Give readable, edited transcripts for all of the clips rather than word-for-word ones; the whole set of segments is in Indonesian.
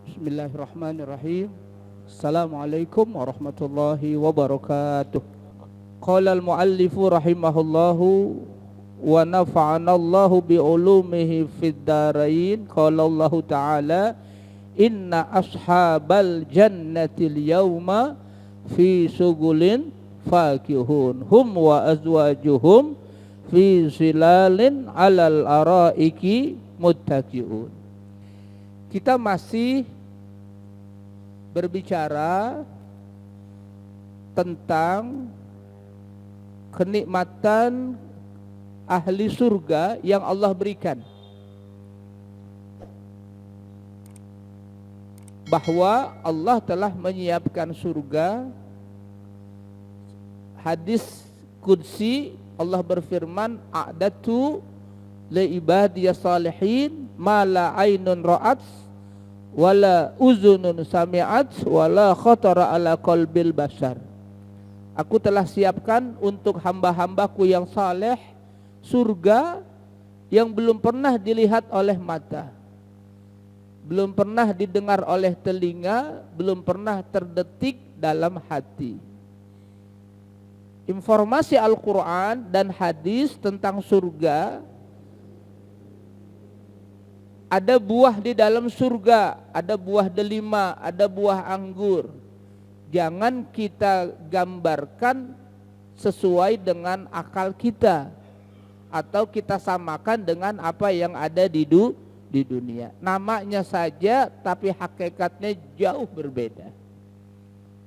Bismillahirrahmanirrahim. Assalamualaikum warahmatullahi wabarakatuh. Qala al-muallifu rahimahullahu wa nafa'ana Allahu bi ulumihi fid dharain. Qala Allah Ta'ala, inna ashabal jannatil yawma fi sugulin fakihun hum wa azwajuhum fi zilalin alal araiki muttaqiun. Kita masih berbicara tentang kenikmatan ahli surga yang Allah berikan, bahwa Allah telah menyiapkan surga. Hadis qudsi, Allah berfirman, a'datu li ibadiyas salihin ma la ainun ra'at wala uzunun sami'at wala khatara ala qalbil bashar. Aku telah siapkan untuk hamba-hambaku yang saleh surga yang belum pernah dilihat oleh mata, belum pernah didengar oleh telinga, belum pernah terdetik dalam hati. Informasi Al-Quran dan hadis tentang surga, ada buah di dalam surga, ada buah delima, ada buah anggur. Jangan kita gambarkan sesuai dengan akal kita, atau kita samakan dengan apa yang ada di dunia. Namanya saja, tapi hakikatnya jauh berbeda.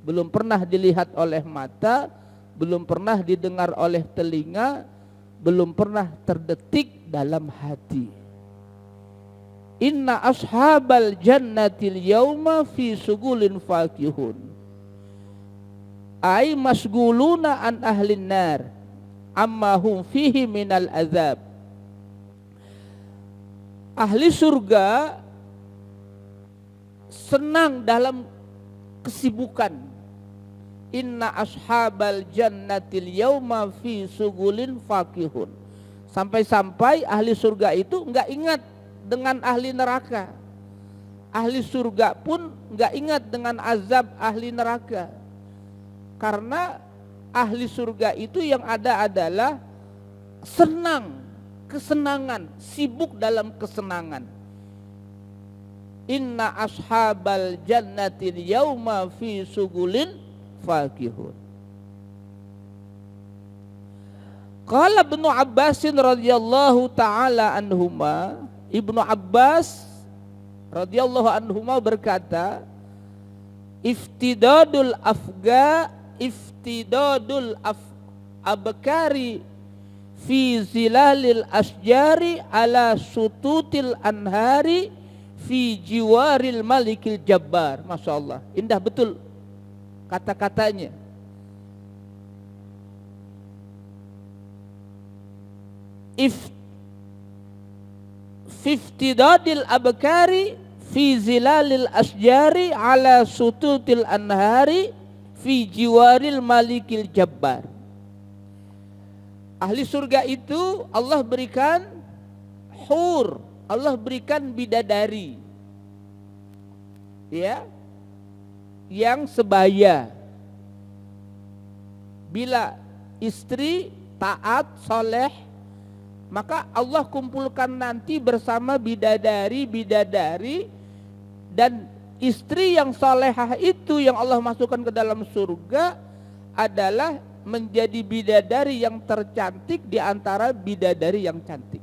Belum pernah dilihat oleh mata, belum pernah didengar oleh telinga, belum pernah terdetik dalam hati. Inna ashabal jannatil yawma fi sugulin fakihun, ay masguluna an ahlin nar amma hum fihi minal azab. Ahli surga senang dalam kesibukan. Inna ashabal jannatil yawma fi sugulin fakihun, sampai-sampai ahli surga itu enggak ingat dengan ahli neraka. Ahli surga pun enggak ingat dengan azab ahli neraka. Karena ahli surga itu yang ada adalah senang, kesenangan, sibuk dalam kesenangan. Inna ashabal jannatil yawma fi sugulin fakihun. Qala Ibnu Abbas radhiyallahu taala anhuma, Ibnu Abbas radhiyallahu anhuma berkata, iftidadul abkari fi zilalil asjari ala sututil anhari fi jiwaril malikil jabbar. Masya Allah, indah betul kata-katanya. Iftidadil abkari fi zilalil asjari ala sututil anhari fi jiwaril malikil jabbar. Ahli surga itu Allah berikan hur, Allah berikan bidadari, ya, yang sebaya. Bila istri taat, soleh, maka Allah kumpulkan nanti bersama bidadari dan istri yang salehah itu yang Allah masukkan ke dalam surga adalah menjadi bidadari yang tercantik di antara bidadari yang cantik.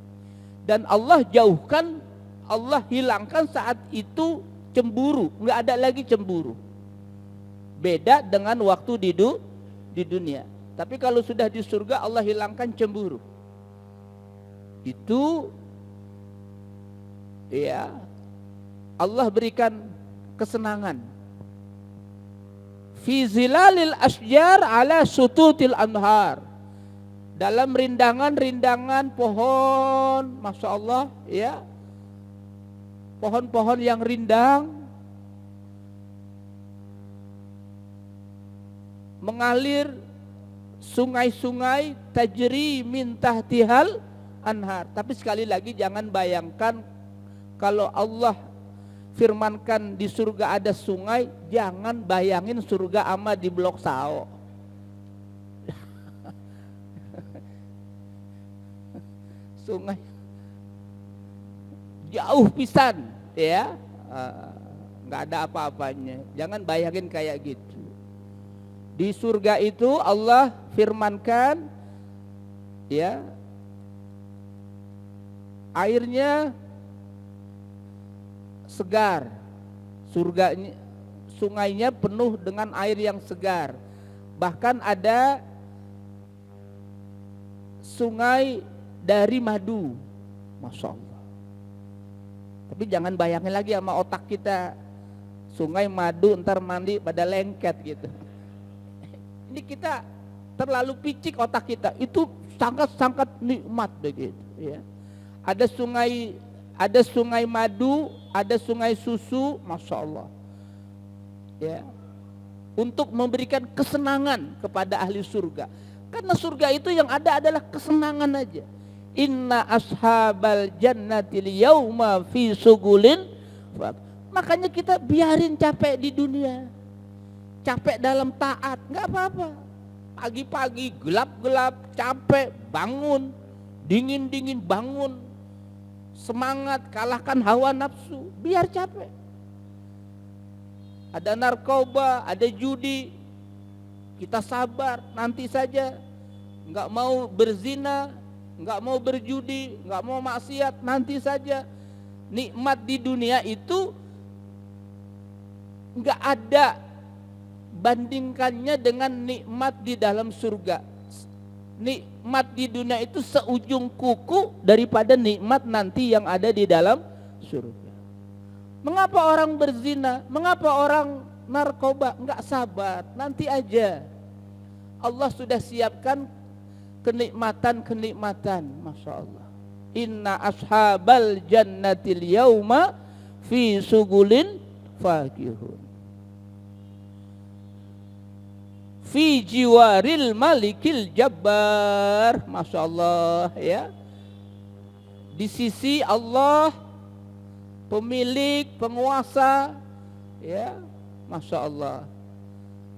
Dan Allah jauhkan, Allah hilangkan saat itu cemburu, nggak ada lagi cemburu. Beda dengan waktu di dunia. Tapi kalau sudah di surga Allah hilangkan cemburu. Itu ya, Allah berikan kesenangan. Fi zilalil asjar ala sututil anhar, dalam rindangan-rindangan pohon, Masya Allah, ya, pohon-pohon yang rindang, mengalir sungai-sungai, tajri min tahtihal anhar. Tapi sekali lagi jangan bayangkan kalau Allah firmankan di surga ada sungai, jangan bayangin surga ama di Blok Sao. Sungai jauh pisan ya, nggak ada apa-apanya. Jangan bayangin kayak gitu. Di surga itu Allah firmankan ya, airnya segar, surganya, sungainya penuh dengan air yang segar. Bahkan ada sungai dari madu, Masya Allah. Tapi jangan bayangin lagi sama otak kita, sungai madu ntar mandi pada lengket gitu. Ini kita terlalu picik otak kita, itu sangat-sangat nikmat begitu ya. Ada sungai madu, ada sungai susu, Masya Allah ya, untuk memberikan kesenangan kepada ahli surga. Karena surga itu yang ada adalah kesenangan aja. Inna ashabal jannatil yauma fi sugulin. Makanya kita biarin capek di dunia, capek dalam taat, nggak apa-apa. Pagi-pagi gelap-gelap capek, bangun, dingin-dingin bangun, semangat, kalahkan hawa nafsu, biar capek. Ada narkoba, ada judi, kita sabar, nanti saja. Nggak mau berzina, nggak mau berjudi, nggak mau maksiat, nanti saja. Nikmat di dunia itu nggak ada bandingkannya dengan nikmat di dalam surga. Nikmat di dunia itu seujung kuku daripada nikmat nanti yang ada di dalam surga. Mengapa orang berzina? Mengapa orang narkoba? Nggak sabar, nanti aja. Allah sudah siapkan kenikmatan-kenikmatan, Masya Allah. Inna ashabal jannatil yauma fi sugulin fakihun fi jiwaril malikil jabbar, Masya Allah ya. Di sisi Allah, pemilik, penguasa ya, Masya Allah.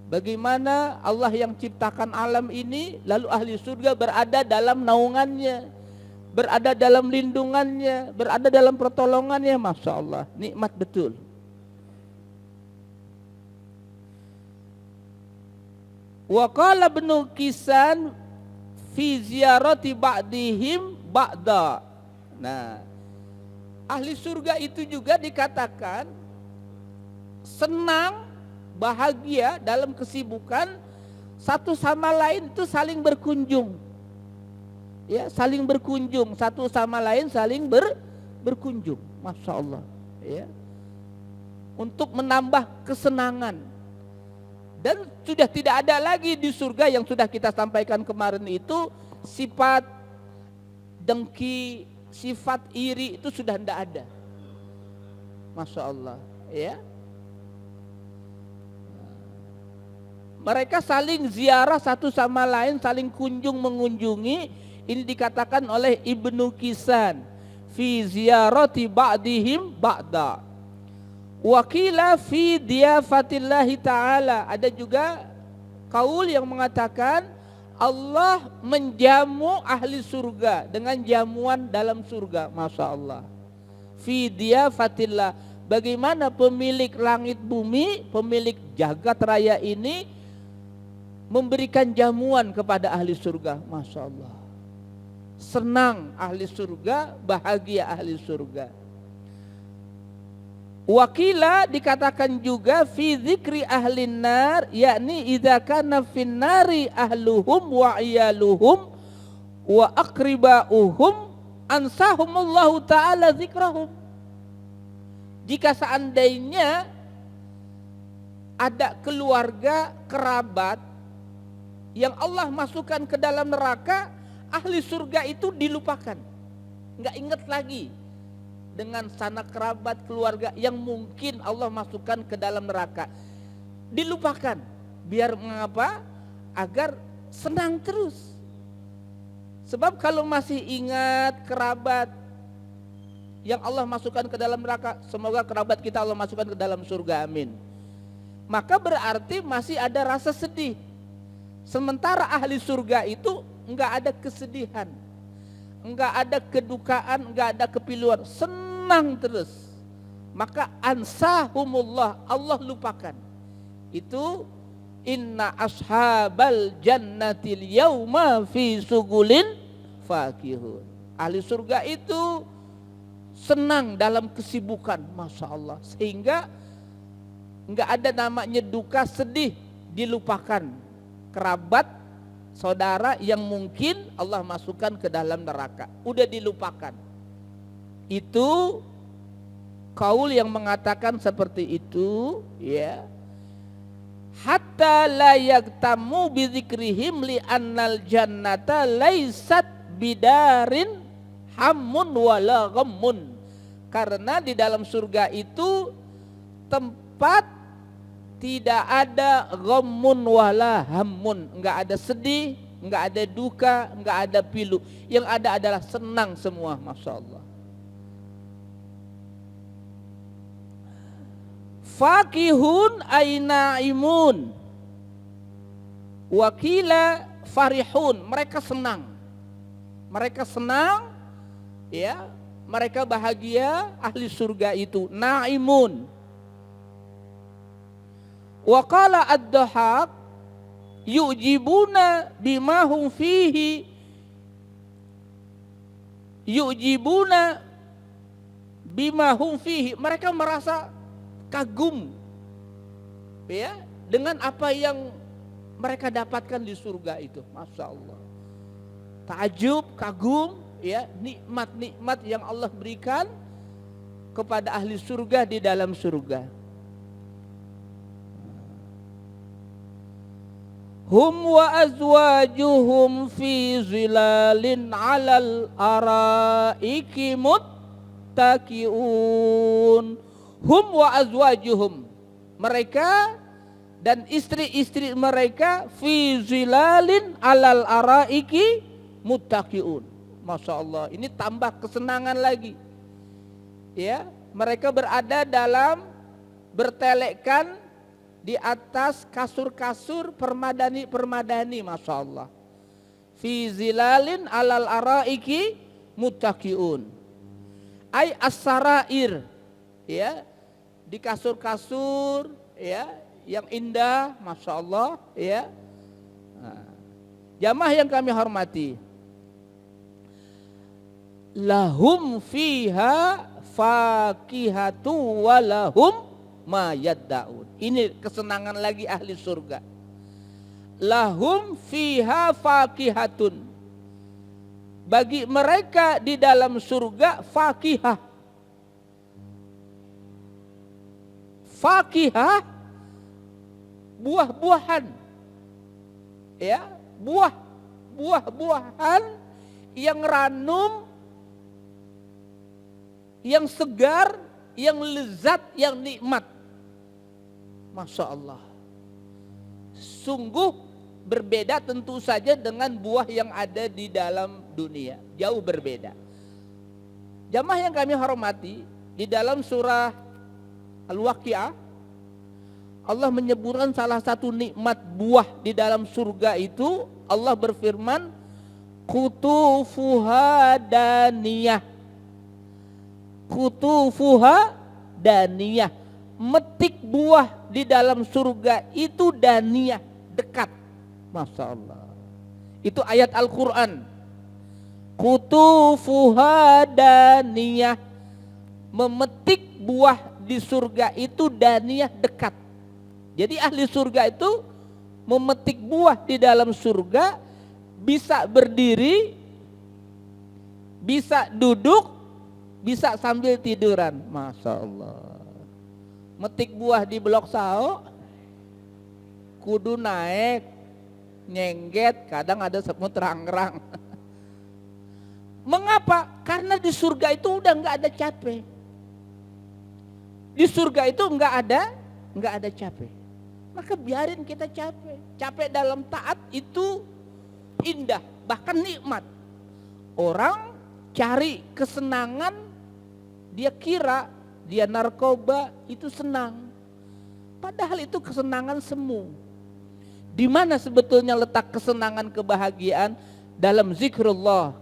Bagaimana Allah yang ciptakan alam ini, lalu ahli surga berada dalam naungannya, berada dalam lindungannya, berada dalam pertolongannya, Masya Allah, nikmat betul. Wa qala Ibnu Kisan fi ziyarati ba'dihim ba'da. Nah, ahli surga itu juga dikatakan senang, bahagia dalam kesibukan, satu sama lain itu saling berkunjung. Ya, saling berkunjung, satu sama lain saling berkunjung, Masya Allah ya, untuk menambah kesenangan. Dan sudah tidak ada lagi di surga yang sudah kita sampaikan kemarin itu sifat dengki, sifat iri, itu sudah tidak ada, Masya Allah ya. Mereka saling ziarah satu sama lain, saling kunjung mengunjungi. Ini dikatakan oleh Ibnu Kisan fi ziyarati ba'dihim ba'da. Wakila fi diyafatillahi ta'ala. Ada juga kaul yang mengatakan Allah menjamu ahli surga dengan jamuan dalam surga, Masya Allah. Fi diyafatillah, bagaimana pemilik langit bumi, pemilik jagat raya ini memberikan jamuan kepada ahli surga, Masya Allah. Senang ahli surga, bahagia ahli surga. Wakila dikatakan juga fi dzikri ahlin nar, yakni idza kana fin nari ahluhum wa iyaluhum wa aqribauhum ansahumullahu ta'ala zikrahum. Jika seandainya ada keluarga, kerabat yang Allah masukkan ke dalam neraka, ahli surga itu dilupakan, nggak ingat lagi dengan sanak kerabat, keluarga yang mungkin Allah masukkan ke dalam neraka, dilupakan. Biar mengapa? Agar senang terus. Sebab kalau masih ingat kerabat yang Allah masukkan ke dalam neraka, semoga kerabat kita Allah masukkan ke dalam surga, amin. Maka berarti masih ada rasa sedih. Sementara ahli surga itu enggak ada kesedihan, enggak ada kedukaan, enggak ada kepiluan, senang terus. Maka ansahumullah, Allah lupakan. Itu inna ashabal jannatil yauma fi sugulin fakihun. Ahli surga itu senang dalam kesibukan, Masya Allah. Sehingga enggak ada namanya duka, sedih, dilupakan. Kerabat, saudara yang mungkin Allah masukkan ke dalam neraka, udah dilupakan. Itu kaul yang mengatakan seperti itu, ya. Hatta la yaktamu bi dzikrihim li annal jannata laysat bidarin hammun wala ghammun. Karena di dalam surga itu tempat tidak ada ghammun wala hammun, enggak ada sedih, enggak ada duka, enggak ada pilu. Yang ada adalah senang semua, Masya Allah. Fakihun aina imun, wakila farihun, mereka senang, ya, mereka bahagia. Ahli surga itu naimun. Waqala ad-dhahak yujibuna bima hum fihi, yujibuna bima hum fihi, mereka merasa kagum, ya, dengan apa yang mereka dapatkan di surga itu, Masya Allah. Takjub, kagum, ya, nikmat-nikmat yang Allah berikan kepada ahli surga di dalam surga. Hum wa azwajuhum fi zilalin alal araiki muttaqiun. Hum wa azwajuhum, mereka dan istri-istri mereka fi zilalin alal araiki muttaqiun. Masya Allah, ini tambah kesenangan lagi, ya. Mereka berada dalam, bertelekkan di atas kasur-kasur permadani, Masya Allah. Fi zilalin alal araiki muttaqiun, ay as-sarair, ya, di kasur-kasur, ya, yang indah, Masya Allah, ya. Nah, jamaah yang kami hormati, lahum fiha fakihatu walahum ma yaddaun. Ini kesenangan lagi ahli surga. Lahum fiha fakihatun, bagi mereka di dalam surga fakihah. Fakihah, buah-buahan, ya, buah-buahan yang ranum, yang segar, yang lezat, yang nikmat. Masya Allah. Sungguh berbeda tentu saja dengan buah yang ada di dalam dunia, jauh berbeda. Jamaah yang kami hormati, di dalam surah Al-Waqi'ah, Allah menyebutkan salah satu nikmat buah di dalam surga itu. Allah berfirman, kutufuha daniyah. Kutufuha daniyah, metik buah di dalam surga itu daniyah, dekat. Masya Allah, itu ayat Al-Quran. Kutufuha daniyah, memetik buah di surga itu daniyah, dekat. Jadi ahli surga itu memetik buah di dalam surga, bisa berdiri, bisa duduk, bisa sambil tiduran. Masya Allah. Metik buah di Blok Sao, kudu naik, nyengget, kadang ada semut rang-rang. Mengapa? Karena di surga itu udah nggak ada capek. Di surga itu nggak ada capek. Maka biarin kita capek. Capek dalam taat itu indah, bahkan nikmat. Orang cari kesenangan Dia kira dia narkoba itu senang. Padahal itu kesenangan semu. Di mana sebetulnya letak kesenangan kebahagiaan? Dalam zikrullah.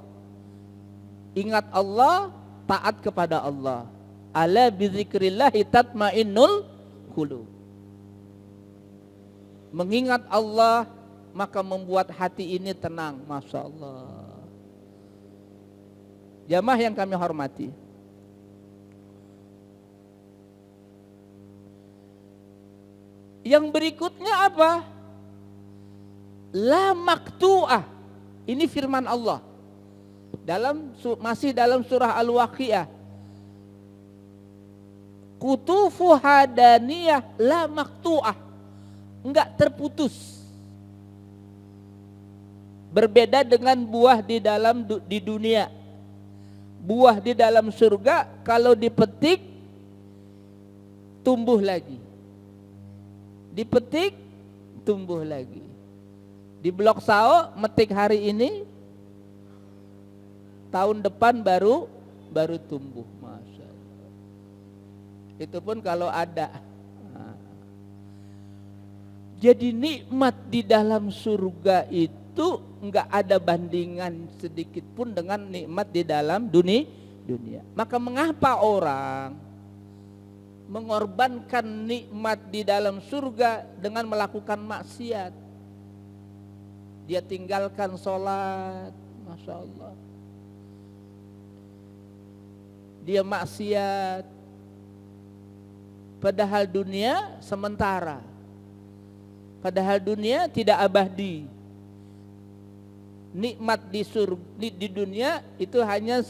Ingat Allah, taat kepada Allah. Ala bizikrillahi tatmainnul qulub. Mengingat Allah maka membuat hati ini tenang. Masya Allah. Jamaah yang kami hormati, yang berikutnya apa? La maktu'ah. Ini firman Allah. Masih dalam surah Al-Waqiah. Kutufu hadaniyah la maktu'ah. Enggak terputus. Berbeda dengan buah di dunia. Buah di dalam surga kalau dipetik tumbuh lagi. Dipetik tumbuh lagi. Di Blok Sao metik hari ini, tahun depan baru tumbuh. Masya Allah. Itu pun kalau ada. Nah. Jadi nikmat di dalam surga itu enggak ada bandingan sedikit pun dengan nikmat di dalam dunia. Maka mengapa orang mengorbankan nikmat di dalam surga dengan melakukan maksiat? Dia tinggalkan sholat, Masya Allah. Dia maksiat. Padahal dunia sementara. Padahal dunia tidak abadi. Nikmat di dunia itu hanya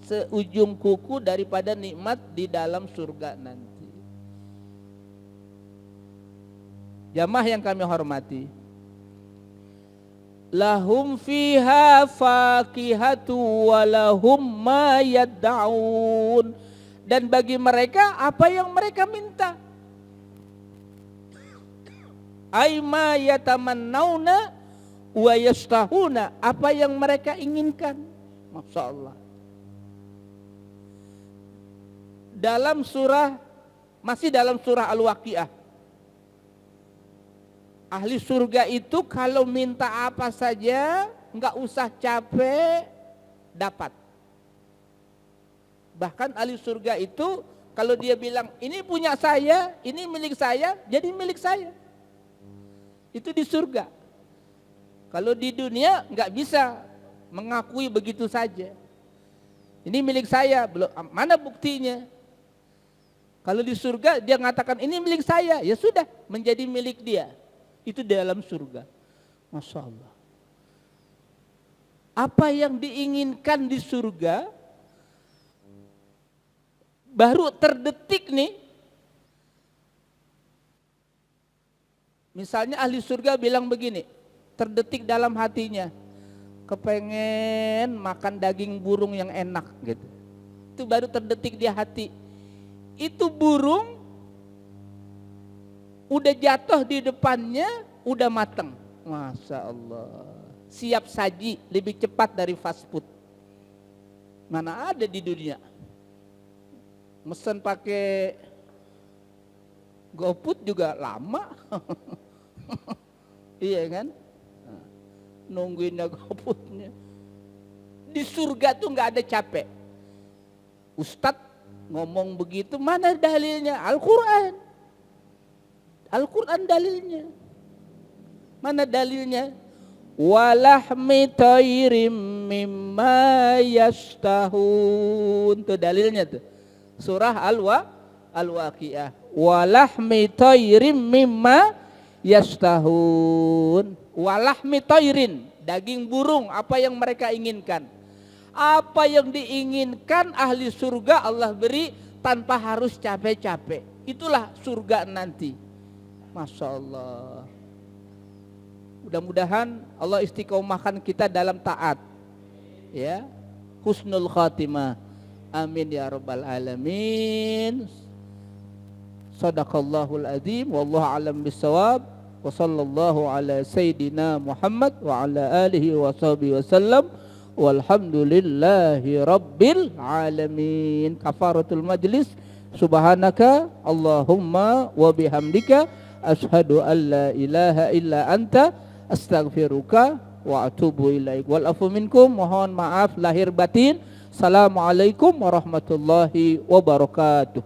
seujung kuku daripada nikmat di dalam surga nanti. Jamaah yang kami hormati, lahum fiha fakihatu walahum ma yad'un. Dan bagi mereka apa yang mereka minta. Ay ma yatamannawna wa yastahuna, apa yang mereka inginkan. Masya Allah. Masih dalam surah Al-Waqiah. Ahli surga itu kalau minta apa saja, enggak usah capek, dapat. Bahkan ahli surga itu kalau dia bilang ini punya saya, ini milik saya, jadi milik saya. Itu di surga. Kalau di dunia enggak bisa mengakui begitu saja. Ini milik saya, belum mana buktinya? Kalau di surga dia mengatakan ini milik saya, ya sudah menjadi milik dia. Itu di dalam surga. Masya Allah. Apa yang diinginkan di surga baru terdetik nih. Misalnya ahli surga bilang begini, terdetik dalam hatinya, kepengen makan daging burung yang enak gitu. Itu baru terdetik di hati. Itu burung udah jatuh di depannya, udah matang. Masya Allah. Siap saji lebih cepat dari fast food. Mana ada di dunia. Mesen pakai GoFood juga lama. Iya kan? Nungguinnya GoFoodnya. Di surga tuh gak ada capek. Ustadz ngomong begitu, mana dalilnya? Al-Quran. Al-Quran dalilnya. Mana dalilnya? Walahmi tayrim mimma yastahun. Itu dalilnya tuh. Surah Al-Waqiah. Walahmi tayrim mimma yastahun. Walahmi tayrin. Daging burung, apa yang mereka inginkan. Apa yang diinginkan ahli surga Allah beri tanpa harus capek-capek. Itulah surga nanti. Masya Allah. Mudah-mudahan Allah istiqomahkan kita dalam taat. Ya, husnul khatimah. Amin ya rabbal alamin. Sadaqallahul azim. Wallahu alam bisawab. Wa sallallahu ala sayyidina Muhammad wa ala alihi wa sahbihi wa sallam. walhamdulillahi rabbil alamin. Kafaratul majlis, subhanaka Allahumma wa bihamdika asyhadu an la ilaha illa anta astaghfiruka wa atubu ilaik. Wal afu minkum, mohon maaf lahir batin. Assalamualaikum warahmatullahi wabarakatuh.